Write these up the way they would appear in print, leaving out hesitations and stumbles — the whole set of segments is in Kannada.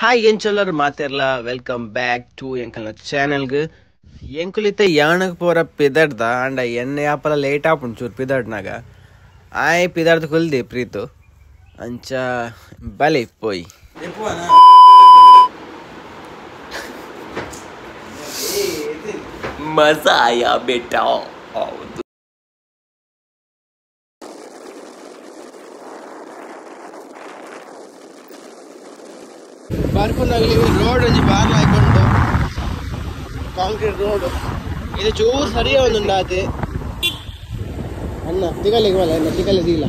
ಹಾಯ್ ಎಂಚಲ್ಲರು ಮಾತೆರ್ಲ ವೆಲ್ಕಮ್ ಬ್ಯಾಕ್ ಟು ಎಂಕಲ್ನ ಚಾನೆಲ್ಗೆ ಎಂಕುಲಿತ ಯಾಣಗ್ ಪೋರ ಪಿದಡ್ದ ಅಂಡ ಎಣ್ಣೆ ಆಪಲ ಲೇಟ್ ಆಪುಂಡು ಚೂರು ಪಿದಡ್ನಾಗ ಆಯ್ ಪಿದಡ್ದು ಕುಲ್ದಿ ಪ್ರೀತು ಅಂಚ ಬಲಿ ಪೋಯ್ मजा आया बेटा। ಬರ್ಪುನಾಗಲಿ ರೋಡ್ ಒಂಜಿ ಬಾರ್ಲ ಆಯ್ಕೊಂಡು ಕಾಂಕ್ರೀಟ್ ರೋಡ್ ಇದು ಚೂರು ಸರಿಯ ಒಂದುಂಡು ಆತೆ ಅನ್ನ ತಿಗಲಿಗೆ ಬಲ್ಲ ಅನ್ನ ತಿಗಲಿ ದಿಲ್ಲ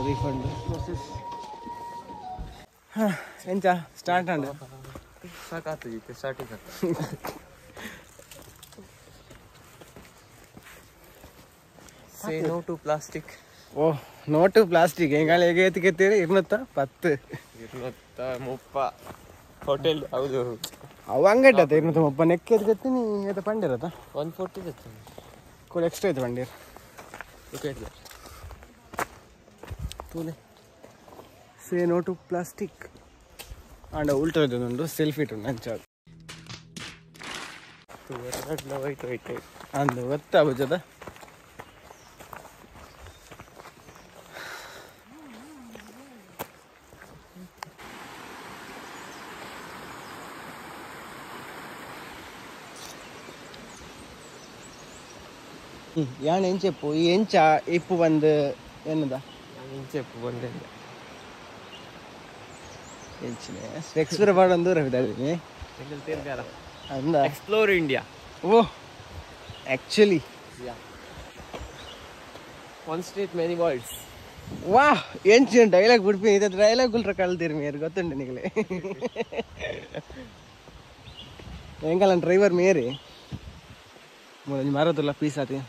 refund process ಎಂಚ ಸ್ಟಾರ್ಟ್ ಅಂಡ ಸಾಕಾಗ್ತದೆ starting say no to plastic. Oh no to plastic ಹೆಂಗಾಲ ಹೇಗೆ ಎತ್ತಿಕೆತ್ತೀರಿ 210 230 ಹೋಟೆಲ್ ಹೌದು ಅವು ಅಂಗಡಿ ಆತ 230 ನೆಕ್ಕೆ ಎತ್ಕತ್ತೀನಿ ಏತ ಪಂಡಿರತ್ತ 140 ಕೂಡ ಎಕ್ಸ್ಟ್ರಾ ಐತೆ ಪಂಡಿರ್ ತೂಲೆ ಸೇ ನೋ ಟು ಪ್ಲಾಸ್ಟಿಕ್ ಅಂಡ ಉಲ್ಟ ಉಂಟು ಸೆಲ್ಫಿ ಇಟ್ಟು ಅಂಚಾದ ಅಂದು ಗೊತ್ತಾ ಬುಜದ ಯಾಣ ಎಂಚೆಪ್ಪು ಈ ಎಂಚ ಇಪ್ಪು ಬಂದು ಏನದ ಇಂಚೆಪ್ಪು ಬಂದೆ ಎಂಚಿನ ಎಕ್ಸ್ಪ್ಲೋರ್ ಮಾಡೋದು ದೂರ ಇದ್ದೀನಿ ಅಂದ explore India. Oh actually one state many worlds. ವಾ ಎಂಚಿನ ಡೈಲಾಗ್ ಬಿಡ್ತೀನಿ ಇದು ಡೈಲಾಗ್ ಗುಲ್ರ ಕಳ್ತೀರಿ ಮೇರು ಗೊತ್ತುಂಟು ನಿಗಲೇ ಹೆಂಗಲ್ಲ ಡ್ರೈವರ್ ಮೇರಿ ಮಾರೋದಿಲ್ಲ ಪೀಸ್ ಆತಿ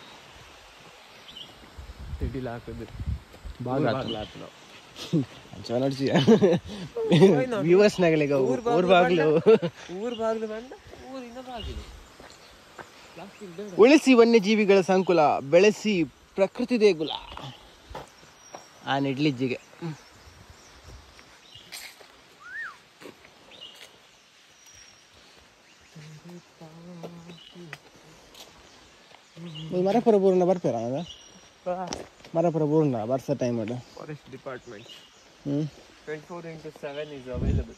ತಿಡಿಲ ಹಾಕೋದು ವ್ಯೂವರ್ಸ್ನಾಗಲಿಗ ಊರ್ ಬಾಗ್ಲು ಬೇಡ ಊರಿನ ಬಾಗಿಲು. ಉಳಿಸಿ ವನ್ಯಜೀವಿಗಳ ಸಂಕುಲ ಬೆಳೆಸಿ ಪ್ರಕೃತಿ ದೇಗುಲ ಆ ನಿಡ್ಲಿಜ್ಜಿಗೆ ಮರಪುರ ಪೂರ್ಣ ಬರ್ತೀರ ಮರಪುರ ಪೂರ್ಣ ಬರ್ಸ ಟೈಮ್ ಅದು ಫಾರೆಸ್ಟ್ ಡಿಪಾರ್ಟ್ಮೆಂಟ್ 24/7 is available.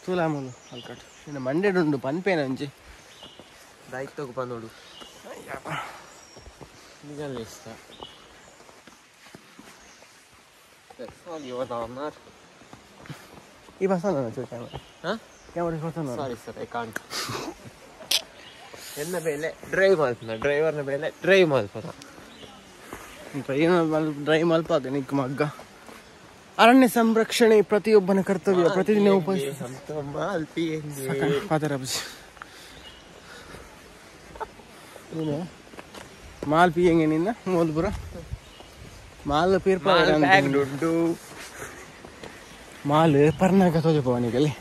ತೂಲಾಮೂಲು ಅಲ್ಕಟ್ ಇನ್ನು ಮಂಡ್ಯಡುಂಡು ಪನ್ಪೇನ ಅಂಚಿ ದಾಯ್ತೋಗ ಬಂದೋಡು ನಿಜಲ್ಲ ಇಷ್ಟ ಈ bus camera sorry sir I can't. ಎನ್ನ ಬೇಲೆ ಡ್ರೈವ್ ಮಲ್ಪನ ಡ್ರೈವರ್ನ ಬೇಲೆ ಡ್ರೈವ್ ಮಲ್ಪನ ಡ್ರೈವ್ ಮಲ್ಪ ನಿಕ್ ಮಗ್ಗ ಅರಣ್ಯ ಸಂರಕ್ಷಣೆ ಪ್ರತಿಯೊಬ್ಬನ ಕರ್ತವ್ಯ ಪ್ರತಿದಿನ ಮಾಲ್ ಪಿ ಹೆಂಗೆ ನಿನ್ನ ಮೋಲ್ಪುರ ಮಾಲ್ ಪೀರ್ಪುಂಡು ಮಾಲ್ ಪರ್ನಾಗ ತೋಜಪ್ಪ ನಿಗಲಿ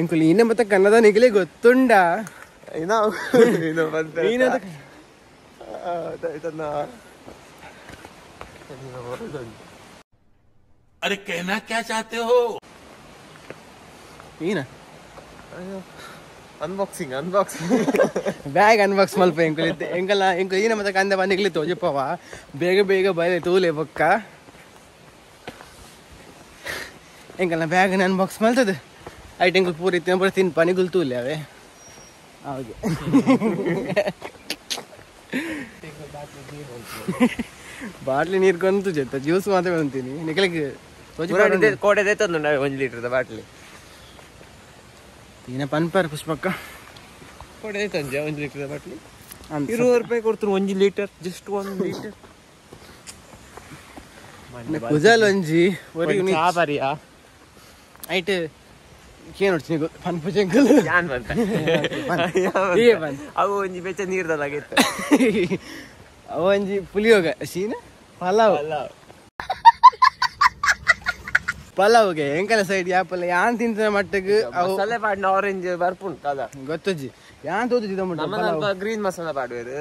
ಎಂಕುಲಿ ಇನ್ನ ಮತ್ತೆ ಕನ್ನಡ ನಿಗಲಿ ಗೊತ್ತುಂಡ अरे कहना क्या चाहते हो? ಅನ್ಬಾಕ್ಸಿಂಗ್ ಬ್ಯಾಗ್ ಅನ್ಬಾಕ್ಸ್ ಮಲ್ಪ ಎಂಕಲ್ಲ ಈನ ಮತ್ತೆ ಕಂದ ಬಂದಿಗ್ಲಿ ತೋಜಪ್ಪವ ಬೇಗ ಬೇಗ ಬಯಲೆ ತೂಲೆ ಬೊಕ್ಕ ಎಂಕಲ್ಲ ಬ್ಯಾಗ್ ಅನ್ಬಾಕ್ಸ್ ಮಲ್ತದ ಐಟ್ ಎಂಕಲ್ ಪೂರಿ ತಿನ್ ಪನಿಗುಲ್ ತೂಲೆ ಅವೇ ಹಾಗೆ ಬಾಟ್ಲಿ ನೀರು ಕೊಂತು ಜೊತೆ ಜ್ಯೂಸ್ ಮಾತ್ರ ಅಂತೀನಿ ನಿಖಲಿಗೆ ಕೋಟೆ 1 ಲೀಟರ್ ಬಾಟ್ಲಿ ಈನ ಪನ್ಪರ್ ಪುಷ್ಪಕ್ಕ ಕೋಟೆ 1 ಲೀಟರ್ ಬಾಟ್ಲಿ 20 ರೂಪಾಯಿ ಕೊಡ್ತಾರೆ 1 ಲೀಟರ್ ಜಸ್ಟ್ 1 ಲೀಟರ್ ಕುಜಲ್ ಒಂಜಿ ಚಾಪರಿಯಾ ಐಟ್ ಏನು ನೋಡ್ತೀನಿ ಪನ್ಪುಜಂಕಲ್ ಯಾನ್ ಬಂತ ಅವು ಒಂಜಿ ಬೆಚ್ಚ ನೀರ್ದಲ್ಲಾಗಿತ್ತು ಅವ ಒಂಜಿ ಪುಲಿಯೋಗ ಸೀನ ಪಲಾವ್ಗೆ ಎಂಕಲ ಸೈಡ್ ಯಾಪಲ್ಲ ಯಾನ್ ತಿಂತ ಮಟ್ಟಕ್ಕೆ ಮಸಾಲೆ ಪಾಡ್ನ ಆರೆಂಜ್ ಬರ್ಪುಂಟು ಅದ ಗೊತ್ತಜ್ಜಿ ಯಾನ್ ತೋದು ಗ್ರೀನ್ ಮಸಾಲ ಪಾಡುವರು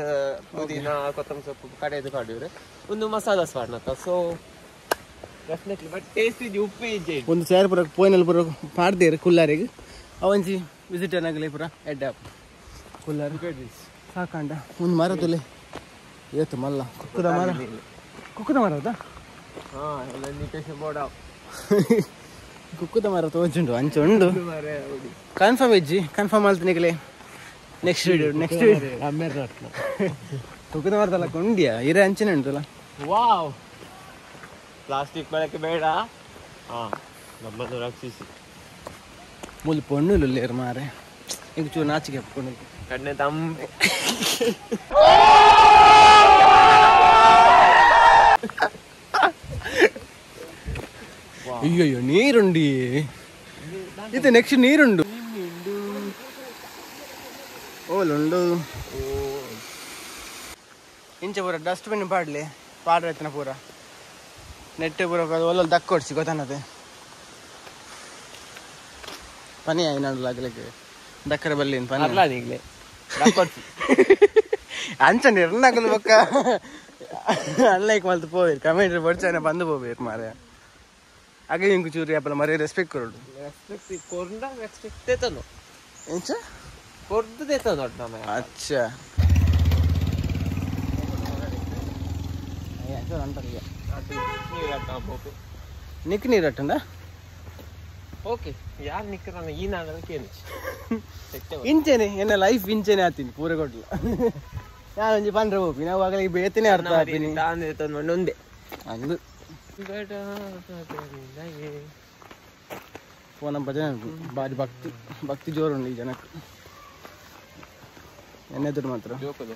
ಪುದೀನ ಕೊತ್ತಂಬರಿ ಸೊಪ್ಪು ಕಡೆದು ಪಾಡುವರು ಒಂದು ಮಸಾಲ ಪಾಡ್ನತ್ತ ಸೊ ಡೆಫಿನೆಟ್ಲಿ ಬಟ್ ಟೇಸ್ಟ್ ಇದ್ದು ಉಪ್ಪು ಇಜ್ಜೆ ಒಂದು ಸೇರ್ ಪುರ ಪೋಯ್ನಲ್ಲಿ ಪುರ ಪಾಡ್ದೇರು ಕುಲ್ಲಾರಿಗೆ ಅವಂಜಿ ವಿಸಿಟರ್ ಆಗಲಿ ಪುರ ಎಡ್ಡ ಕುಲ್ಲಾರ ಸಾಕಂಡ ಒಂದು ಮರ ತುಲೆ ಏತು ಮಲ್ಲ ಕುಕ್ಕದ ಮರ ಹೌದಾ ಕುಕ್ಕದ ಮರ ತೋಜುಂಡು ಅಂಚ ಉಂಡು ಕನ್ಫರ್ಮ್ ಇಜ್ಜಿ ಕನ್ಫರ್ಮ್ ಆಲ್ತಿನಿಗಲೇ ನೆಕ್ಸ್ಟ್ ವಿಡಿಯೋ ಕುಕ್ಕದ ಮರದಲ್ಲ ಕೊಂಡಿಯಾ ಇರೇ ಅಂಚನೆ ಉಂಟಲ್ಲ ವಾವ್ ಪ್ಲಾಸ್ಟಿಕ್ ಬಳಕೆ ಬೇಡ ನಮ್ಮನ್ನು ರಕ್ಷಿಸಿ ಮುಲ್ ಪೊಣ್ಣುಲು ಲೇರು ಮಾರೆ ಈಗ ಚೂರು ನಾಚಿಕೆ ಪೊಣ್ಣು ಕಣ್ಣೆ ತಂಪು ಅಯ್ಯಯ್ಯೋ ನೀರುಂಡಿ ಇದು ನೆಕ್ಸ್ಟ್ ನೀರುಂಡು ಓಲುಂಡು ಇಂಚೆ ಪೂರ ಡಸ್ಟ್ಬಿನ್ ಪಾಡ್ಲಿ ಪಾಡ್ರೈತನ ಪೂರ ನೆಟ್ಟೆ ಪೂರ ಒಲ್ಲಲ್ಲಿ ದಕ್ಕೊಡ್ಸಿ ಗೊತ್ತಾನದೆ ಪನಿ ಆಯ್ನಾಡು ಆಗ್ಲಿಕ್ಕೆ ದಕ್ಕರ ಬಲ್ಲಿ ಪನಿ ಅಂಚಂಡಿ ಎಣ್ಣಾಗಲು ಬೊಕ್ಕ ಅನ್ಲೈಕ್ ಮಲ್ತು ಪೋವೇರು ಕಮೆಂಟ್ರಿ ಬಡ್ಚಾನೆ ಬಂದು ಪೋವೇರು ಮಾರೆ ಹಾಗೆ ಇಂಕು ಚೂರಿ ಅಪ್ಪಲ ಮರಿ ರೆಸ್ಪೆಕ್ಟ್ ಕೊಡು ರೆಸ್ಪೆಕ್ಟ್ ಕೊರ್ಂಡ ರೆಸ್ಪೆಕ್ಟ್ ದೇತನು ಎಂಚ ಕೊರ್ದು ದೇತನು ನೋಡ್ ನಮ ಅಚ್ಚ ನಿಕ್ ನೀರು ಅಟ್ಟಂದ ಓಕೆ ಯಾರು ನಿಕ್ಕರನ್ನ ಈ ನಾಡಕ್ಕೆ ಇಂಚೆನೆ ಎನ್ನ ಲೈಫ್ ಇಂಚೆನೆ ಆತೀನಿ ಪೂರ ಕೊಡ್ಲ ನಾನೊಂಜಿ ಪಂಡ್ರೆ ಹೋಗಿ ನಾವು ಆಗಲಿ ಬೇತನೆ ಅರ್ಥ ಆಗ್ತೀನಿ ಒಂದೇ ಅಂದು ಫೋನ್ ಭಜನೆ ಬಾರಿ ಭಕ್ತಿ ಜೋರು ಉಂಡು ಈ ಜನಕ್ಕೆ ಎನ್ನೆದ್ರು ಮಾತ್ರ ಜೋಕದು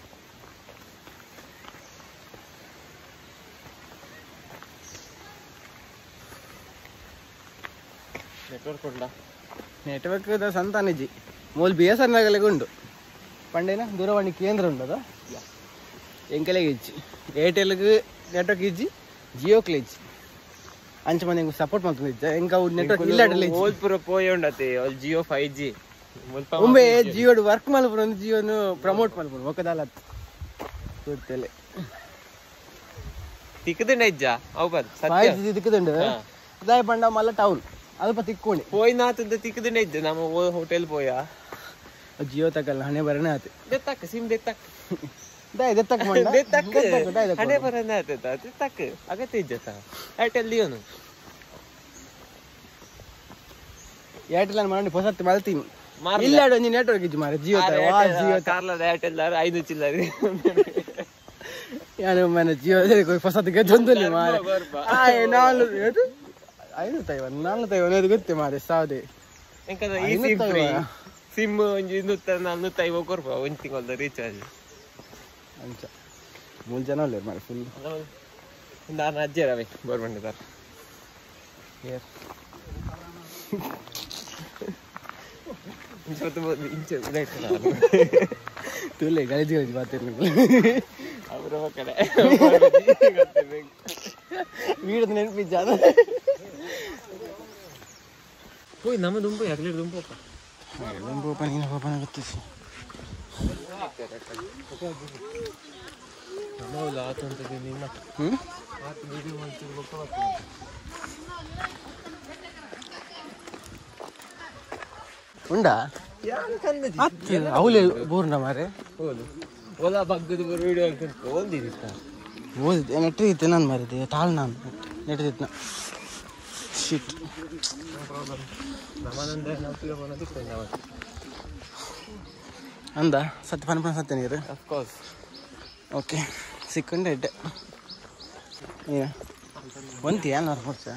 ನೆಟ್ವರ್ಕ್ ಉಂಡ ನೆಟ್ವರ್ಕ್ ಸಂತಾನಿಜಿ ಮೂಲ್ ಬಿ ಎಸ್ ಎನ್ ಆಗಲಿಗೆ ಉಂಡು ಪಂಡೇನ ದೂರವಾಣಿ ಕೇಂದ್ರ ಉಂಡದ ಎಂಕಲೆಗೆ ಇಜ್ಜಿ ಏರ್ಟೆಲ್ಗೆ ನೆಟ್ವರ್ಕ್ ಇಜ್ಜಿ ಜಿಯೋಕ್ಲೆ ಇಜ್ಜಿ ಅಂಚ ಮಂದಿ ಸಪೋರ್ಟ್ ಮಾಡ್ಕೊಂಡು ಇಜ್ಜ ಎಂಕ ನೆಟ್ವರ್ಕ್ ಇಲ್ಲ ಓಲ್ಪುರ ಪೋಯ್ ಉಂಡತೆ ಜಿಯೋ 5G ಒಮ್ಮೆ ಜಿಯೋಡು ವರ್ಕ್ ಮಲ್ಪುರ ಒಂದು ಜಿಯೋನು ಪ್ರಮೋಟ್ ಮಲ್ಪುರು ಒಕ್ಕದಲ್ಲ ಗೊತ್ತಲೆ ತಿಕ್ಕದಂಡ ಇಜ್ಜ ಅವು ಬರ್ ಸತ್ಯ ತಿಕ್ಕದಂಡು ದಾಯ ಪಂಡ ಮಲ್ಲ ಟೌನ್ ಅಲ್ಪ ತಿಕ್ಕೊಂಡಿ ಪೋಯ್ ನಾತಂತ ತಿಕ್ಕದಂಡ ಇಜ್ಜ ನಮ್ಮ ಹೋಟೆಲ್ ಪೋಯ ಜಿಯೋ ತಕಲ್ಲ ಹಣೆ ಬರನೇ ಆತ ದೆತ್ತಕ್ಕ ಸಿಮ್ ದೆತ್ತಕ್ಕ ಹಣೆ ಬರನೇ ಆತೈತ ದೆತ್ತಕ್ಕ ಅಗತ್ಯ ಇಜ್ಜತ ಏರ್ಟೆಲ್ ಲಿಯೋನು ಏರ್ಟೆಲ್ ಮಾಡಿ ಹೊಸತ್ತು ಮಲ್ತೀನಿ ಇಲ್ಲ ಒಂಜಿ ನೆಟ್ವರ್ಕ್ ಇಜ್ಜಿ ಮಾರ ಜಿಯೋ ಜಿಯೋ ಕಾರ್ಲದ ಏರ್ಟೆಲ್ 5 ಚಿಲ್ಲರಿ ಯಾರು ಮನೆ ಜಿಯೋ ಹೊಸತ್ತಿಗೆ ಜೊಂದಲ್ಲಿ ಮಾರ ನಾಲ್ಕು 450 ಗೊತ್ತೇ ಮಾರೆ ಸಾವ್ದೆ ಸಿಮ್ ಒಂಜಿ 240 ಕೊರ್ಪ ಒಂದು ತಿಂಗಳದ ರೀಚಾರ್ಜ್ ಅಂಚ 3 ಜನ ಅಲ್ಲ ಮಾರೆ ಫುಲ್ ನಾನು ಅಜ್ಜೆ ರವಿ ಗೋರ್ಮೆಂಟ್ದಾರ ತುಲೆ ಗಲಜಿ ಗಲಜಿ ಮಾತೇನು ಅವರ ಕಡೆ ವೀಡದ ನೆನಪಿಜ್ಜ ಹೋಯ್ ನಮ್ಮ ದುಂಬು ಯಾಕಲೇ ದುಂಬಪ್ಪ ನೀನು ಪಾಪನ ಗೊತ್ತಿಸಿ ನಾವು ಆತಂತದೆ ನಿಮ್ಮ ಆತ ವಿಡಿಯೋ ಮಾಡ್ತಿರ್ಬೇಕು ಉಂಡಾ ಅವಲೇ ಬೋರ್ನ ಮಾರೆ ಹೌದು ಓಲಾ ಬಗ್ಗದ ವಿಡಿಯೋ ಓದಿದ್ದ ಓದಿದ್ದೆ ನೆಟ್ಟಿದ್ದೆ ನಾನು ಮಾರಿದ್ದೆ ತಾಳು ನಾನು ನೆಟ್ಟಿದ್ದ ಶಿಟ್ ಅಂದ ಸತ್ಯ ಪನ್ಪನ ಸತ್ಯ ನೀರು ಅಫ್ಕೋರ್ಸ್ ಓಕೆ ಸಿಕ್ಕಂಡೆ ಇಡ್ಡೆ ಒಂತಿ ಏನಾರು ಕೊಡ್ಸ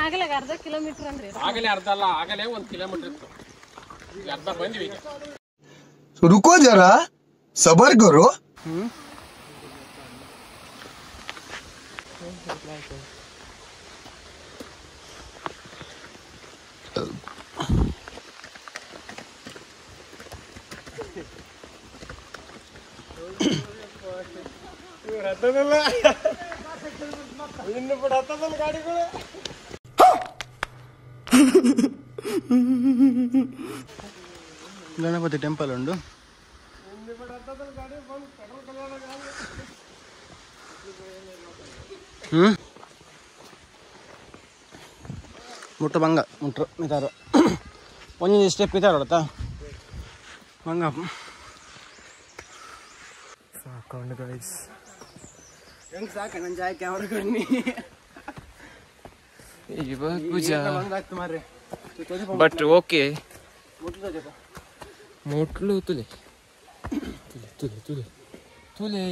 ಆಗಲೇ ಅರ್ಧ ಕಿಲೋಮೀಟರ್ ಅಂದ್ರೆ ಆಗಲೇ ಅರ್ಧ ಅಲ್ಲ ಆಗಲೇ 1 ಕಿಲೋಮೀಟರ್ ಇತ್ತು रुको जरा सबर करो. ಗಣಪತಿ ಟೆಂಪಲ್ ಉಂಡು. ಮುಟ್ಟ ಬಂಗ ಮುಟ್ರು ಮಿತಾರು ಒಂಜಿ ಸ್ಟೆಪ್ ಇತಾರ ಹೊಡತಾ ಬಂಗ ಸಾಕೊಂಡು ಗೈಸ್ ಹೆಂಗ್ ಸಾಕ ನನ್ನ ಜಾಯ್ ಕ್ಯಾಮ್ರಾ ಕಣ್ಣಿ ಪೂಜಾ ಮಾರ್ರೆ ಬಟ್ ಓಕೆ ಮುಟ್ಲು ತುಲೆ ತುಲೆ ತುಲೆ ತುಲೆ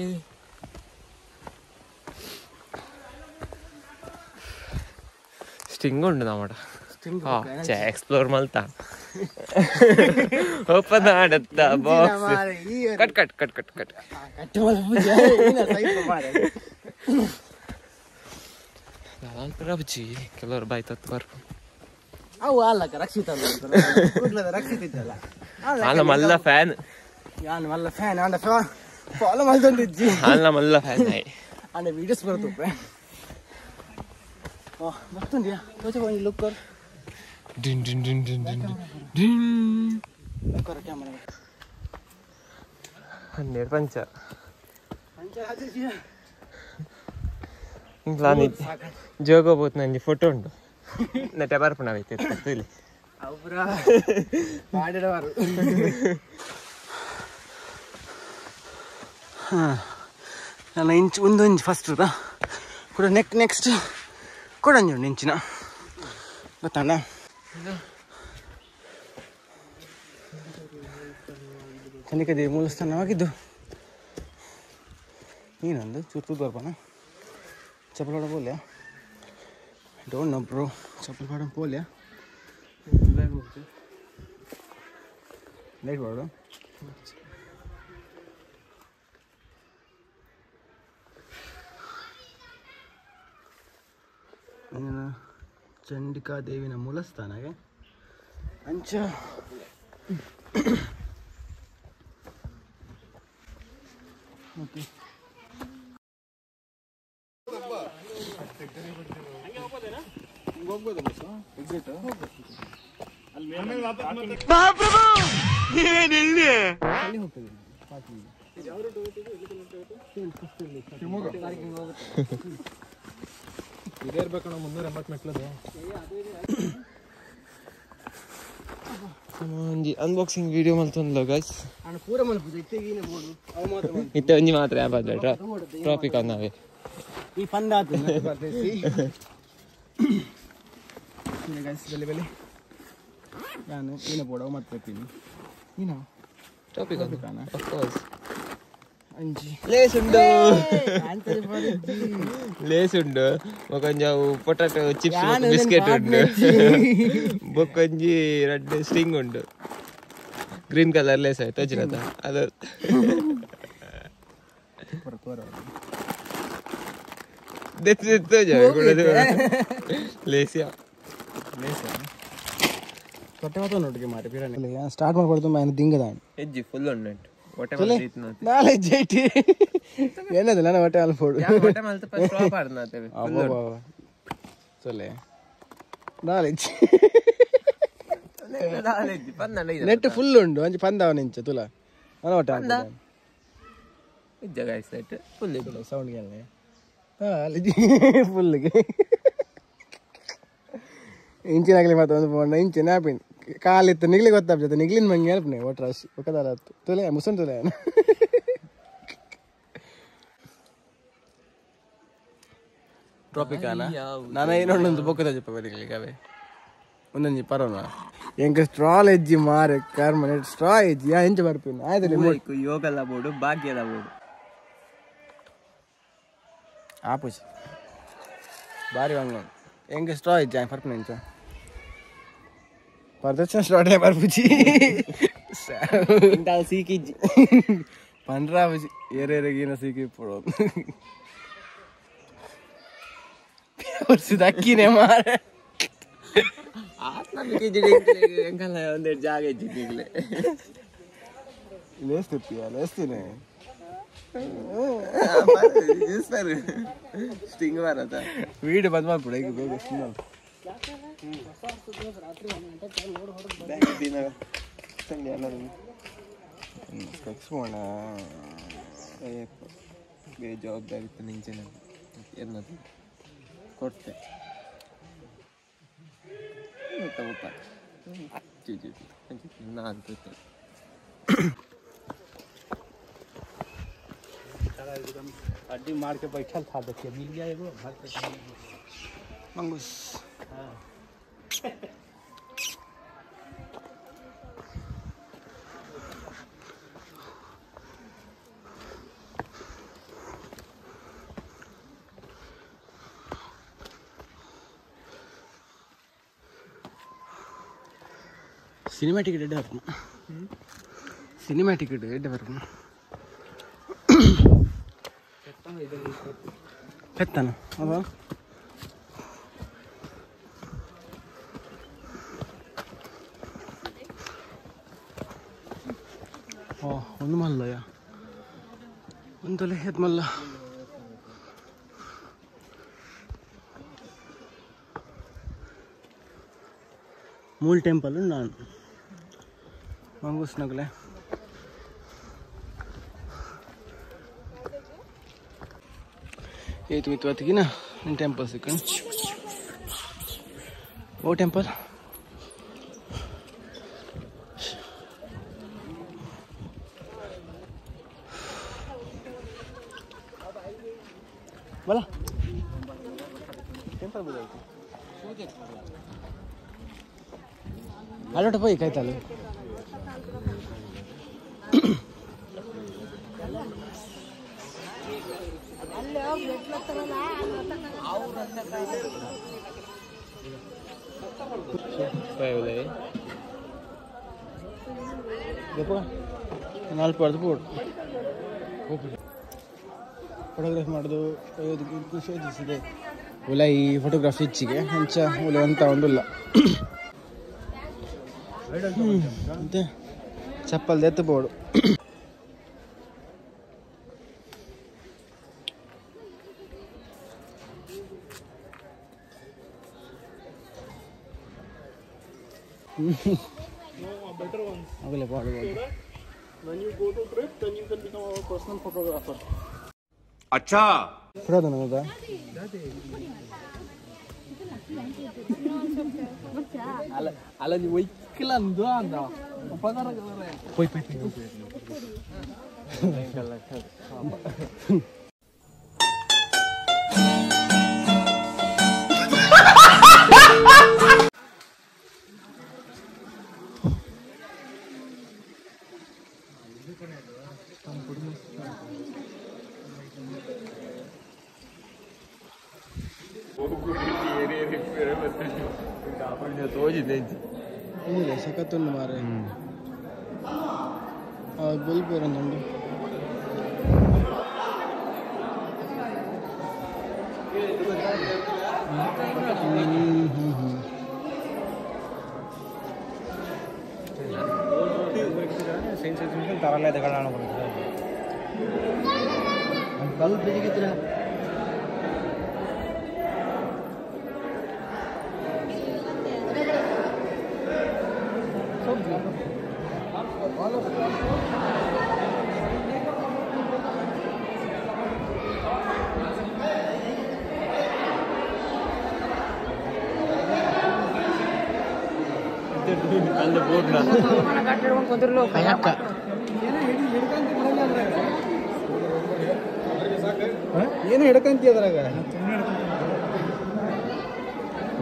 ಸ್ಟಿಂಗ್ ಉಂಡು ನಾಮಡ ಎಕ್ಸ್ಪ್ಲೋರ್ ಮಲ್ತಾ ಓಪನ್ ಆಡತ್ತ box cut cut cut cut cut ಪ್ರಭುಜಿ ಕೆಲವರು ಬಾಯ್ತತ್ತು ಬರ್ಕೊಂಡು ಅವು ಅಲ್ಲಕ್ಕ ರಕ್ಷಿತ ರಕ್ಷಿತ ಇದ್ದಲ್ಲ ಅಲ್ಲ ಮಲ್ಲ ಫ್ಯಾನ್ ಯಾನ್ ಮಲ್ಲ ಫ್ಯಾನ್ ಅಂಡ ಫಾಲೋ ಮಾಡ್ಕೊಂಡಿಜ್ಜಿ ಅಲ್ಲ ಮಲ್ಲ ಫ್ಯಾನ್ ಅಂಡ ವೀಡಿಯೋಸ್ ಬರ್ತುಪ್ಪೆ ಮತ್ತೊಂದಿಯಾ ತೋಚ ಲುಕ್ ಡಿನ್ ಡಿನ್ ಡಿನ್ ಡಿನ್ ಡಿನ್ ಡಿನ್ ಲುಕ್ ಕ್ಯಾಮರಾ ಹನ್ನೆರಡು ಪಂಚರ್ ಇಂಕ್ಲಾನಿ ಜೋಗೋಬೋತ್ ನಂಜಿ ಫೋಟೋ ಉಂಟು ನೆಟ್ಟೆ ಬರ್ಪಣವೈತೆ ಇಲ್ಲಿ ಅವ್ರ ಮಾಡಿಡವಾರು ನನ್ನ ಇಂಚು ಒಂದು ಇಂಚು ಫಸ್ಟ್ ಕೂಡ ನೆಕ್ಸ್ಟ್ ಕೊಡಂಜು ಇಂಚಿನ ಗೊತ್ತಣ್ಣ ಕನಿಕದೇವಿ ಮೂಲಸ್ಥಾನವಾಗಿದ್ದು ನೀನೊಂದು ಚೂರು ಬರ್ಬಾನ ಚಪ್ಪಲ್ ಪಡ ಬೋಲ್ಯಾ ಡೋಂಟ್ ನೋ ಬ್ರೋ ಚಪ್ಪಲ್ ಪಡ ಬೋಲ್ಯಾ ಲೈಟ್ ಬಾಡು ಏನು ಚಂಡಿಕಾ ದೇವಿನ ಮೂಲಸ್ಥಾನಗೆ ಅಂಚ ಓಕೆ ಅನ್ಬಾಕ್ಸಿಂಗ್ ವಿಡಿಯೋ ಮಲ್ತೊಂದ್ಲ ಗೈಸ್ ಪೂರ ಮಲ್ಪುದು ಇತ್ತೆಗೀನೆ ಬೋಡು ಅವು ಮಾತ್ರ ಇತ್ತೆ ಒಂಜಿ ಮಾತ್ರ ಯಾಪಾದ್ರೆ ಟ್ರಾಫಿಕ್ ಅನ್ನವೇ ಈ ಪಂದಾತು ಬರ್ತೈತಿ ಗೈಸ್ ಬೆಲೆ ನಾನು ಏನೇ ಬೋಡವು ಮತ್ತೆ ಬರ್ತೀನಿ ನೀನು ಟ್ರಾಫಿಕ್ ಕಾಣ ಆಫ್ ಕೋರ್ಸ್ ಅಂಜಿ ಲೇಸ್ ಉಂಡು ಆಂತರಿ ಬರಿದ್ದಿ ಲೇಸ್ ಉಂಡು ಬೊಕೊಂಜಾವು ಪೊಟಾಟೊ ಚಿಪ್ಸ್ ಬಿಸ್ಕೆಟ್ ಉಂಡು ಬೊಕೊಂಜಿ ರೆಡ್ ಸ್ಟಿಂಗ್ ಉಂಡು ಗ್ರೀನ್ ಕಲರ್ ಲೇಸ್ ಆಯ್ತು ತೋಜಿರತ ಅದು ಲೇಸಿಯಾ ತೊಟ್ಟೆ ಮಾತ್ರ ನೋಡಿಗೆ ಮಾರಿ ಬಿರಿಯಾನಿ ಸ್ಟಾರ್ಟ್ ಮಾಡ್ಕೊಡ್ತು ನಾನು ದಿಂಗದ ಹೆಜ್ಜಿ ಫುಲ್ ಉಂಡು ಹೊಟ್ಟೆ ನಾಳೆ ಹೆಜ್ಜೆ ಐಟಿ ಏನದು ನನ್ನ ಹೊಟ್ಟೆ ಹಾಲು ಫೋಡು ಸೊಲ್ಲೆ ನಾಲೆಜ್ ನೆಟ್ ಫುಲ್ ಉಂಡು ಅಂಚೆ ಪಂದವ ನಿಂಚ ತುಲ ನನ್ನ ಹೊಟ್ಟೆ ಫುಲ್ ಸೌಂಡ್ಗೆ ಫುಲ್ಗೆ ಇಂಚಿನಾಗಲಿ ಮತ್ತೆ ಒಂದು ಫೋನ್ ಇಂಚು ನ್ಯಾಪಿನ್ ಕಾಲಿತ್ತು ನಿಗ್ಲಿ ಗೊತ್ತಾಗ್ತದೆ ನಿಗ್ಲಿನ ಮಂಗೆ ನೆನಪನೆ ಒಟ್ಟು ರಾಶಿ ಒಕ್ಕದಾರ ಹತ್ತು ತುಲೆ ಮುಸನ್ ತುಲೆ ಟ್ರಾಪಿಕಾನ ನಾನು ಏನೊಂದು ಬೊಕ್ಕದ ಜಪ್ಪ ಬರೀಲಿಕ್ಕೆ ಒಂದೊಂದು ಪರವನ ಎಂಕ ಸ್ಟ್ರಾಲ್ ಎಜ್ಜಿ ಮಾರೆ ಕಾರ್ಮನೆ ಸ್ಟ್ರಾ ಎಜ್ಜಿ ಯಾ ಎಂಚ ಬರ್ಪೀನಿ ಆಯ್ತು ಯೋಗಲ್ಲ ಬೋರ್ಡು ಭಾಗ್ಯದ ಬೋರ್ಡು ಆಪುಜಿ ಭಾರಿ ವಾಂಗ ಎಂಕ ಸ್ಟ್ರಾ ಎಜ್ಜಿ ಬರ್ಪೀನಿ ಎಂಚ प्रदर्शन स्टार्ट है बार पूछी इंटा सीकी 15 बजे ಏರೇರೆಗೆ ನಸಿಕೆ ಪಡೋ और सीधा कीने मारे आत्मा की जिंदगी ಎಂಕಲ್ಲ ಒಂದೇ ಜಾಗ ಜಿಗ್ಗಿಗ್ಲೆ लेस्ते पिया लेस्ते ने सर स्टिंग मारा था वीडियो बंद मार पड़ेगी बेबी सुनो ಬ್ಯಾಂಕ್ ದಿನ ಸಂಜೆ ಎಲ್ಲರೂ ಕಕ್ಸ್ಬೋಣ ಬೇಜವಾಬ್ದಾರಿ ಇತ್ತು ನಿಂಚೆ ಏನದು ಕೊಡ್ತೆ ನಾನು अड्डी मार के बैठल था देखिए मिल गया एगो घर पे मंगूस सिनेमा टिकट एड वरकू सिनेमा टिकट एड वरकू పెత్తన అదా ಒಂದು ಮಲ್ಲಯ್ಯ ಒಂದಲ್ಲ ಹೆದ್ ಮಲ್ಲ ಮೂಲ್ ಟೆಂಪಲ್ ನಾನು ಮಂಗೂಸ್ ನಗಲೆ ये तुम्हें तो आती ना इन टेंपल से कौन वो टेंपल बोला टेंपल बोला आलोट पोई काय चालू देखो नाल पड़द बोर्ड ಫೋಟೋಗ್ರಾಫಿ ಮಾಡೋದು ಖುಷಿ ಅನಿಸಿದೆ ಒಲ ಈ ಫೋಟೋಗ್ರಾಫಿ ಹೆಚ್ಚಿಗೆ ಹಂಚ ಒಲೆ ಅಂತ ಒಂದಿಲ್ಲ ಮತ್ತೆ ಚಪ್ಪಲ್ದು ಎತ್ತಬೋಡು अगले part when you go to trip then you can become our personal photographer अच्छा पुराना होता ala ni wikilan doang dah apa cara poi ini sakatun mare bel berandundu tarale dekhalana pogutade bal bejigitra ಅಲ್ಲಿ ಬೋರ್ಡ್ನ ಏನು ಹಿಡ್ಕಂತಿ ಅದ್ರಾಗ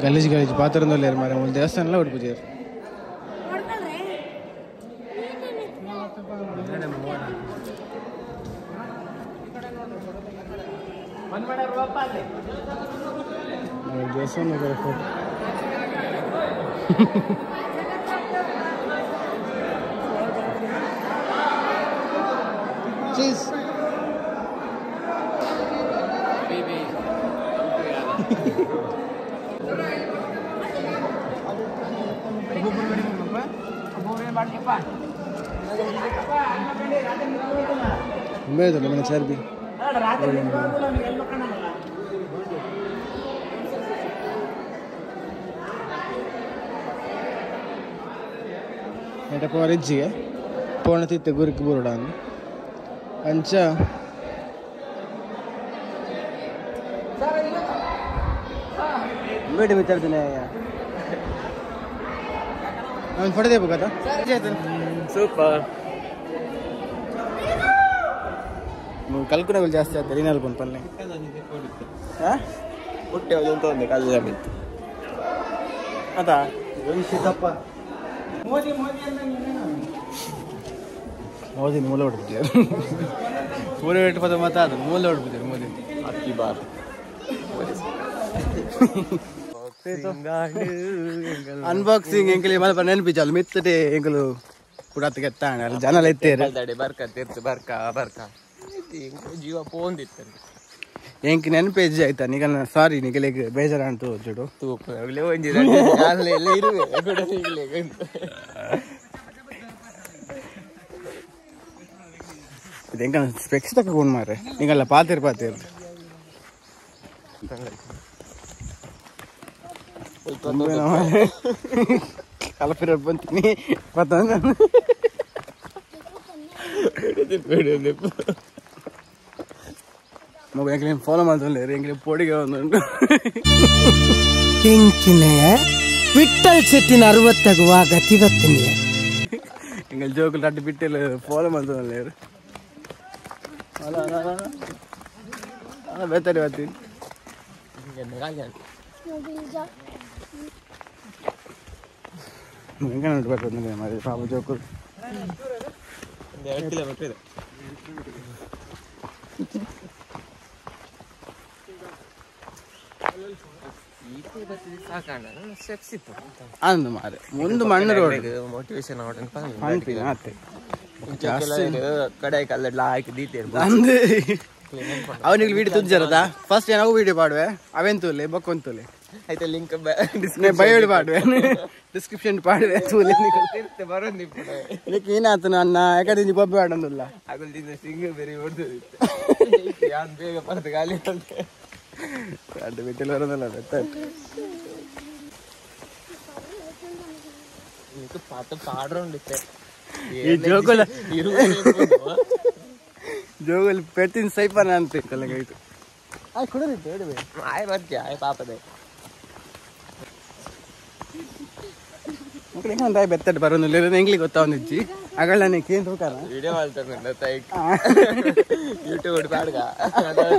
ಗಲೀಜ್ ಗಲೀಜ್ ಪಾತ್ರದಲ್ಲಿ ಮಾರ ಒಂದು ದೇವಸ್ಥಾನ ಎಲ್ಲ ಹೊಡ್ಬಿಟ್ಟಿದ್ದಾರೆ ದೇವಸ್ಥಾನ photo Betul, mana serbi. Ada porridge ya, pon nanti tegur ke burudan. Anca. Beda bicara tu ya. Aman foto deh buka ta? Super. ಕಲ್ಕುನಗಳು ಜಾಸ್ತಿ ಆಗ್ತಾರೆ ಇನ್ನಲ್ಲಿ ಬಂದು ಪಲ್ಲೆ ಹೊಟ್ಟೆ ಅಂತ ಒಂದು ಕಾಲು ಅದಾ ತಪ್ಪ ಮೋದಿ ಮೂಲೆ ಹೊಡ್ಬಿಟ್ಟಿದ್ದಾರೆ ಮೂಲೆ ಇಟ್ಟು ಪದ ಮಾತಾ ಅದು ಮೂಲೆ ಹೊಡ್ಬಿಟ್ಟಿದ್ದಾರೆ ಮೋದಿ ಅಕ್ಕಿ ಬಾರ್ ಅನ್ಬಾಕ್ಸಿಂಗ್ ಎಂಕಲಿ ಮಲ ನೆನಪಿಚ್ಚಲ್ಲ ಮಿತ್ತಟೆ ಎಂಕಲು ಪುಡಾತ್ ಕೆತ್ತಾಣ ಅಲ್ಲಿ ಜನ ಎತ್ತೇರು ಬರ್ಕ ತಿರ್ತು ಬರ್ಕ ಬರ್ಕ ಜೀವ ಪೋಂದಿತ್ತು ಎಂಕ್ ನೆನಪೇಜ್ ಆಯ್ತಾ ನಿಗ ಸಾರಿ ನಿಗಲಿಗೆ ಬೇಜಾರ ಅಂತ ಜೋಡು ತೂಪ ಒಂಜಿರ ಎಲ್ಲ ಇರುವೆ ಇದು ಹೆಂಗ ಸ್ಪೆಕ್ಸ್ ತಗೊಂಡು ಮಾರೆ ನಿಗಲ್ಲ ಪಾತಿರ್ ಕಲಪಿರ ಬಂತೀನಿ ಮಗ ಎಂಕ್ಲೇನು ಫಾಲೋ ಮಾಡ್ತಲ್ಲ ಎಂಕ್ಲೆ ಪೋಡಿಗೆ ಒಂದು ಎಂಕಿನೆಯ ವಿಠಲ್ ಶೆಟ್ಟಿನ 60 ಗತಿವತ್ತಿನಿಯ ಎಂಗಲ್ ಜೋಕುಲು ಅಡ್ಡು ಬಿಟ್ಟಿಲ್ಲ ಫಾಲೋ ಮಾಡ್ತಲ್ಲ ಯಾರು ಅಲ್ಲ ಬೇತಾರೆ ಬರ್ತೀನಿ ಹೆಂಗ ನೋಡಿ ಬರ್ತದೆ ಮಾಡಿ ಪಾಪ ಜೋಕುಲು 2 ಕಿಲೋಮೀಟರ್ ಇದೆ ಅಂದು ಮಾರೆ ಮುಂದೆ ಮಣ್ಣು ರೋಡ್ ಮೋಟಿವೇಶನ್ ಮತ್ತೆ ಕಡೆ ಕಲ್ಲ ಹಾಕಿ ದೀತೇರು ಅಂದು ಅವನಿಗೆ ವೀಡಿಯೋ ತುಜ್ಜರದ ಫಸ್ಟ್ ನಾವು ವೀಡಿಯೋ ಪಾಡುವೆ ಅವೆಂತೂಲೆ ಬಕ್ಕೊಂತೂಲೆ అయితే లింక్ బయోడి పాడువే డిస్క్రిప్షన్ పాడువే తూలే తీర్తే బరోంది ఇప్పుడు నీకు ఏనాతను అన్న ఎక్కడ నుంచి పబ్బి ఆడందుల్లా అగల్ తిన్న సింగ్ బెరి ఓడుతుంది యాన్ ಬೇಗ ಪರತ ಗಾಲಿ ಅಂತ ಅಡ್ಡ ಬಿಟ್ಟಲು ಬರೋದಲ್ಲ ಬೆತ್ತ నీకు పాత పాడరుండితే ఈ జోకుల జోకులు పెట్టిన సైపన అంతే కలగైతే ఆ కుడరి తేడవే ಆಯ್ ಬರ್ತಿ ಆಯ್ ಪಾಪದೆ ಮಕ್ಕಳು ಹೆಂಗಂತ ಬೆತ್ತಟ್ಟು ಬರೋದಿಲ್ಲ ಎಂಗ್ಲಿಗೆ ಗೊತ್ತಾವಂದಿಜ್ಜಿ ಅಗಳನೆ ಕೇನ್ ಹೋಗಾರ ವಿಡಿಯೋ ಮಾಡ್ತಾನೆ ತೈ ಯೂಟ್ಯೂಬ್ ಹೊಡಿ ಪಾಡ್ಗ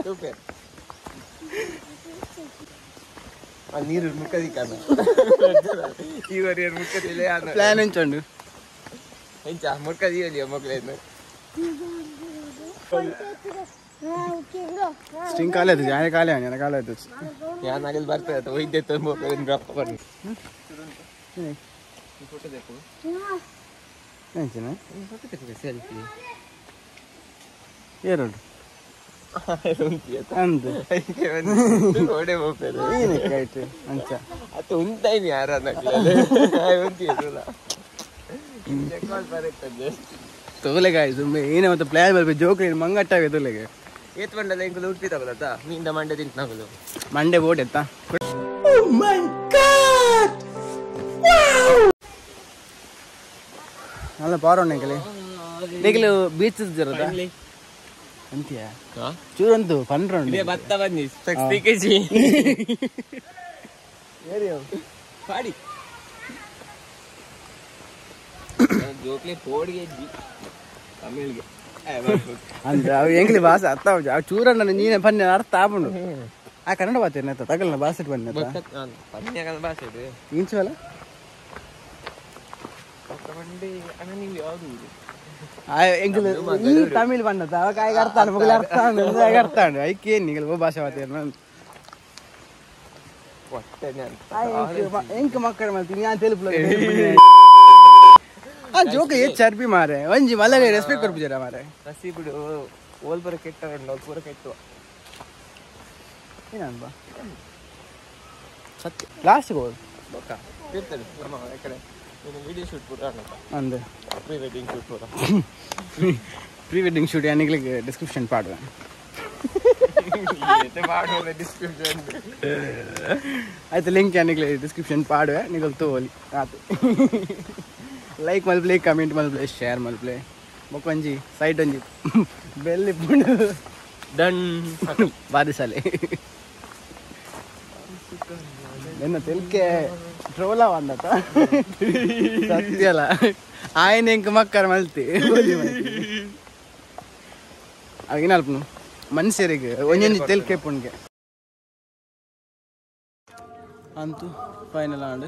ತೂಪೆ ಆ ನೀರು ಮುಕ್ಕದಿ ಕಾನ ಇವರಿ ಮುಕ್ಕದಿಲ್ಲ ಯಾನ ಪ್ಲಾನ್ ಎಂಚಂಡು ಎಂಚ ಮುಕ್ಕದಿ ಇರಲಿ ಮಕ್ಕಳೇನು ಸ್ಟಿಂಗ್ ಕಾಲೇ ಅದು ಜಾನೆ ಕಾಲೇ ಆನೆ ಕಾಲೇ ಅದು ಯಾನ್ ಆಗಲ್ ಬರ್ತದೆ ವೈದ್ಯ ತುಂಬ ರಪ್ಪ ಬನ್ನಿ ಫೋಟೋ देखो ಎಂಚನ ಫೋಟೋ ತೆಗೆ ಸೆಲ್ಫಿ ಎರಡು ಅಂದು ಓಡೆ ಹೋಗ್ತದೆ ಏನಕ್ಕೆ ಆಯ್ತು ಅಂಚ ಅದು ಉಂಟಾಯ್ತು ಯಾರ ತಗೊಲೆಗಾಯ್ ಸುಮ್ಮನೆ ಏನೇ ಮತ್ತೆ ಪ್ಲಾನ್ ಬರ್ಬೇಕು ಜೋಕ್ರಿ ಮಂಗಟ್ಟಾವೆ ತೊಲೆಗೆ ಏತ್ ಬಂಡಲ್ಲ ಇಂಕಲು ಉಡುಪಿ ತಗೊಳತ್ತ ಮೀಂದ ಮಂಡೆ ತಿಂತ ನಗಲು ಮಂಡೆ ಬೋಟ್ ಎತ್ತ നല്ല പാറുണ്ടെങ്കിലേ നീക്കല് ബീച്ച് ജറത ಅಂತ್ಯಾ ಚೂರಂತು ಪಂಡ್ರಂಡು ಇದೇ ಭತ್ತ ಬನ್ನಿ 60 ಕೆಜಿ ಏರಿಯೋ ಪಾಡಿ ಜೋಕ್ಲೆ ಪೋಡಿಗೆ ಜಿ ತಮಿಳ್ಗೆ ಅಂತ ಅವು ಎಂಗ್ಲಿ ಭಾಷೆ ಅರ್ಥ ಆ ಚೂರಣ್ಣ ನೀನೆ ಪನ್ನೆ ಅರ್ಥ ಆಪುಂಡು ಆ ಕನ್ನಡ ಭಾಷೆ ತಗಲ್ನ ಭಾಷೆ ಪನ್ನೆ ಪನ್ಯಾಗ ಭಾಷೆ ಇದೆ ಇಂಚವಲ್ಲ ಮಂಡೆ ಅಣ್ಣ ನೀವು ಯಾವುದು ಈ ತಮಿಳ್ ಬಣ್ಣದ ಕಾಯಿಗೆ ಅರ್ಥ ಮಗಳು ಅರ್ಥ ಅರ್ಥ ಐಕೆ ನೀವು ಭಾಷೆ ಮಾತಾಡ ಎಂಕ ಮಕ್ಕಳ ಮಾಡ್ತೀನಿ ನಾನು తెలుపులో ಆ ಜೋಕ ಏ ಚರ್ಬಿ ಮಾರೆ ಒಂಜಿ ಮಲಗೆ ರೆಸ್ಪೆಕ್ಟ್ ಕೊರ್ಪಿಜರ ಮಾರೆ ನಸೀಬಿಡು ಓಲ್ ಬರ ಕೆಟ್ಟ ಓಲ್ ಪೂರ ಕೆಟ್ಟು ಏನನ್ಬಾ ಸತ್ಯ ಲಾಸ್ಟ್ ಹೋಗಿ ಬೊಕ್ಕ ಇರ್ತದೆ ನಮ್ಮ ಕಡೆ ವಿಡಿಯೋ ಶೂಟ್ ಪೂರ ಅಂದೆ ಪ್ರೀ ವೆಡ್ಡಿಂಗ್ ಶೂಟ್ ಪೂರ ಪ್ರೀ ವೆಡ್ಡಿಂಗ್ ಶೂಟ್ ಯಾನಿಗೆ ಡಿಸ್ಕ್ರಿಪ್ಷನ್ ಪಾಡುವೆ ಆಯ್ತು ಲಿಂಕ್ ಯಾನಿಗೆ ಡಿಸ್ಕ್ರಿಪ್ಷನ್ ಪಾಡುವೆ ನಿಗಲ್ ತೋಲಿ ಆತು ಲೈಕ್ ಮಲ್ಪ್ಲೆ ಕಮೆಂಟ್ ಮಲ್ಪ್ಲೆ ಶೇರ್ ಮಲ್ಪ್ಲೆ ಮೊಕ್ಕೊಂಜಿ ಸೈಟ್ ಒಂಜಿ ಬೆಲ್ ಇಪ್ಪುಂಡು ಡನ್ ಬಾರಿ ಸಲೆ ಎನ್ನ ತೆಲ್ಕೆ ಟ್ರೋಲ ಬಂದತ ಸತ್ಯಲ್ಲ ಆಯ್ನ ಇಂಕ ಮಕ್ಕರ್ ಮಲ್ತಿ ಅಗಿನಲ್ಪನು ಮನುಷ್ಯರಿಗೆ ಒಂದೊಂದು ತೆಲ್ಕೆ ಪುಣ್ಗೆ ಅಂತೂ ಫೈನಲ್ ಆಂಡ್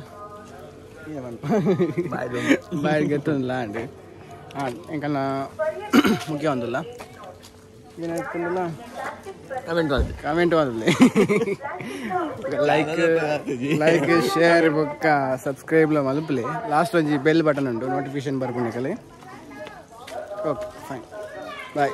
ಬಾಯಿಗೆ ಗೊತ್ತೊಂದಿಲ್ಲ ಆಂಡ್ ಇಂಕಲ್ಲ ಮುಖ್ಯ ಒಂದಿಲ್ಲ ಏನಾಯ್ತಂದಿಲ್ಲ ಕಮೆಂಟ್ ಮಾಡಲಿ ಲೈಕ್ ಶೇರ್ ಬೊಕ್ಕ ಸಬ್ಸ್ಕ್ರೈಬ್ಲ ಮಲ್ಪಲಿ ಲಾಸ್ಟ್ ಒಂಜಿ ಬೆಲ್ ಬಟನ್ ಉಂಟು ನೋಟಿಫಿಕೇಶನ್ ಬರ್ಪುಣಿಕಲಿ ಓಕೆ ಫೈನ್ ಬಾಯ್